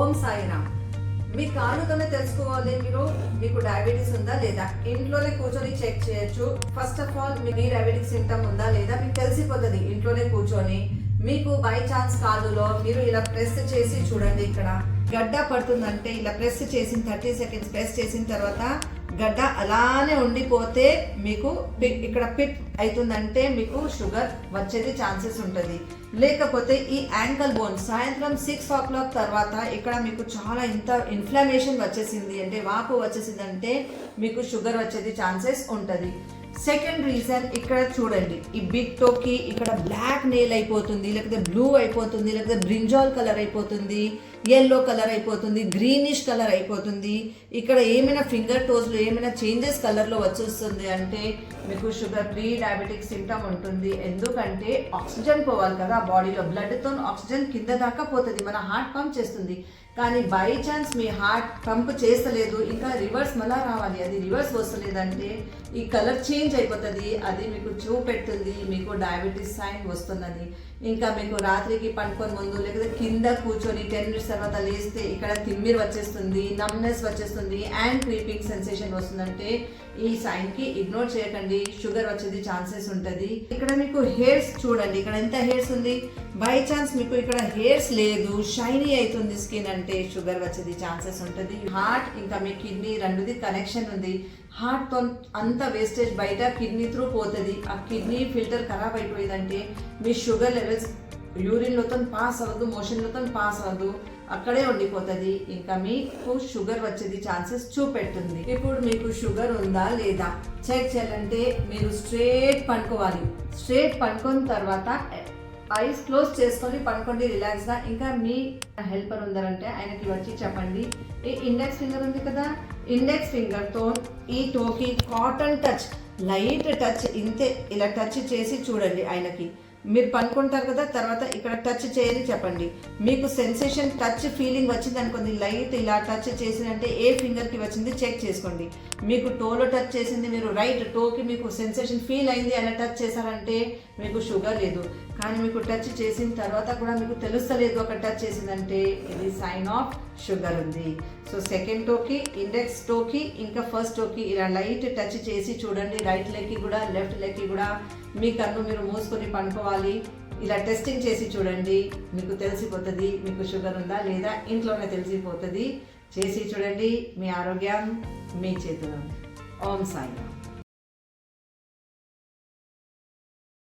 ఓం సాయిరామ్. మీ కాళ్ళతోనే తెలుసుకోవాలి మీకు డయాబెటీస్ ఉందా లేదా. ఇంట్లోనే కూర్చొని చెక్ చేయొచ్చు. First of all me diabetic symptom ఉందా లేదా మీకు తెలిసిపోతుంది ఇంట్లోనే కూర్చొని. మీకు బై ఛాన్స్ కాళ్ళలో మీరు ఇలా ప్రెస్ చేసి చూడండి. ఇక్కడ గడ్డ పడుతుందంటే ఇలా ప్రెస్ చేసిన 30 సెకండ్స్ ప్రెస్ చేసిన తర్వాత గడ్డ అలానే ఉండిపోతే మీకు ఇక్కడ పిట్ అవుతుందంటే మీకు షుగర్ వచ్చేది ఛాన్సెస్ ఉంటుంది. లేకపోతే ఈ యాంకల్ బోన్ సాయంత్రం 6 o'clock తర్వాత ఇక్కడ మీకు చాలా ఇంత ఇన్ఫ్లమేషన్ వచ్చేసింది అంటే వాపు వచ్చేసింది అంటే మీకు షుగర్ వచ్చేది ఛాన్సెస్ ఉంటుంది. సెకండ్ రీజన్ ఇక్కడ చూడండి, ఈ బిగ్ టోకి ఇక్కడ బ్లాక్ నెయిల్ అయిపోతుంది, లేకపోతే బ్లూ అయిపోతుంది, లేకపోతే బ్రింజాల్ కలర్ అయిపోతుంది, ఎల్లో కలర్ అయిపోతుంది, గ్రీనిష్ కలర్ అయిపోతుంది. ఇక్కడ ఏమైనా ఫింగర్ టోస్లో ఏమైనా చేంజెస్ కలర్లో వచ్చేస్తుంది అంటే మీకు షుగర్ ప్రీ డయాబెటిక్ సింటమ్ ఉంటుంది. ఎందుకంటే ఆక్సిజన్ పోవాలి కదా బాడీలో, బ్లడ్తో ఆక్సిజన్ కింద దాకా పోతుంది, మన హార్ట్ పంప్ చేస్తుంది. కానీ by chance me heart pump చేస్తలేదు, ఇంకా రివర్స్ మళ్ళా రావాలి, అది రివర్స్ వస్తలేదంటే ఈ కలర్ చేంజ్ అయిపోతుంది. అది మీకు చూపెడుతుంది మీకు డయాబెటీస్ సైన్ వస్తున్నది. ఇంకా మీకు రాత్రికి పండుకొని ముందు లేకపోతే కింద కూర్చొని 10 minutes తర్వాత లేస్తే ఇక్కడ తిమ్మిరి వచ్చేస్తుంది, నమ్నెస్ వచ్చేస్తుంది అండ్ క్రీపింగ్ సెన్సేషన్ వస్తుందంటే ఈ సైన్కి ఇగ్నోర్ చేయకండి, షుగర్ వచ్చేది ఛాన్సెస్ ఉంటుంది. ఇక్కడ మీకు హెయిర్స్ చూడండి, ఇక్కడ ఎంత హెయిర్స్ ఉంది. బై ఛాన్స్ మీకు ఇక్కడ హెయిర్స్ లేదు, షైనీ అవుతుంది స్కిన్ అంటే షుగర్ వచ్చేది ఛాన్సెస్ ఉంటుంది. హార్ట్ ఇంకా మీ కిడ్నీ రెండుది కనెక్షన్ ఉంది. హార్ట్తో అంత వేస్టేజ్ బయట కిడ్నీ త్రూ పోతుంది. ఆ కిడ్నీ ఫిల్టర్ ఖరాబ్ అయిపోయిందంటే మీ షుగర్ లెవెల్స్ యూరిన్లతో పాస్ అవ్వదు, మోషన్లతో పాస్ అవ్వదు, అక్కడే ఉండిపోతుంది. ఇంకా మీకు షుగర్ వచ్చేది ఛాన్సెస్ చూపెడుతుంది. ఇప్పుడు మీకు షుగర్ ఉందా లేదా చెక్ చేయాలంటే మీరు స్ట్రేట్ పడుకోవాలి. స్ట్రేట్ పడుకున్న తర్వాత ఐస్ క్లోజ్ చేసుకొని పడుకోండి రిలాక్స్గా. ఇంకా మీ హెల్పర్ ఉందంటే ఆయనకి వచ్చి చెప్పండి, ఈ ఇండెక్స్ ఫింగర్ ఉంది కదా, ఇండెక్స్ ఫింగర్తో ఈ టోకి కాటన్ టచ్, లైట్ టచ్ ఇంతే ఇలా టచ్ చేసి చూడండి ఆయనకి. మీరు పనుకుంటారు కదా, తర్వాత ఇక్కడ టచ్ చేయని చెప్పండి. మీకు సెన్సేషన్ టచ్ ఫీలింగ్ వచ్చింది అనుకోండి, లైట్ ఇలా టచ్ చేసినంటే ఏ ఫింగర్కి వచ్చింది చెక్ చేసుకోండి. మీకు టోలో టచ్ చేసింది, మీరు రైట్ టోకి మీకు సెన్సేషన్ ఫీల్ అయింది అలా టచ్ చేశారంటే మీకు షుగర్ లేదు. కానీ మీకు టచ్ చేసిన తర్వాత కూడా మీకు తెలుస్తలేదు ఒక టచ్ చేసిందంటే ఇది సైన్ ఆఫ్ షుగర్ ఉంది. సో సెకండ్ టోకి, ఇండెక్స్ టోకి ఇంకా ఫస్ట్ టోకి ఇలా లైట్ టచ్ చేసి చూడండి. రైట్ లెగ్కి కూడా లెఫ్ట్ లెగ్కి కూడా మీ కన్ను మీరు మూసుకొని పడుకోవాలి. ఇలా టెస్టింగ్ చేసి చూడండి, మీకు తెలిసిపోతుంది మీకు షుగర్ ఉందా లేదా, ఇంట్లోనే తెలిసిపోతుంది. చేసి చూడండి, మీ ఆరోగ్యం మీ చేతిలో. ఓం సాయి.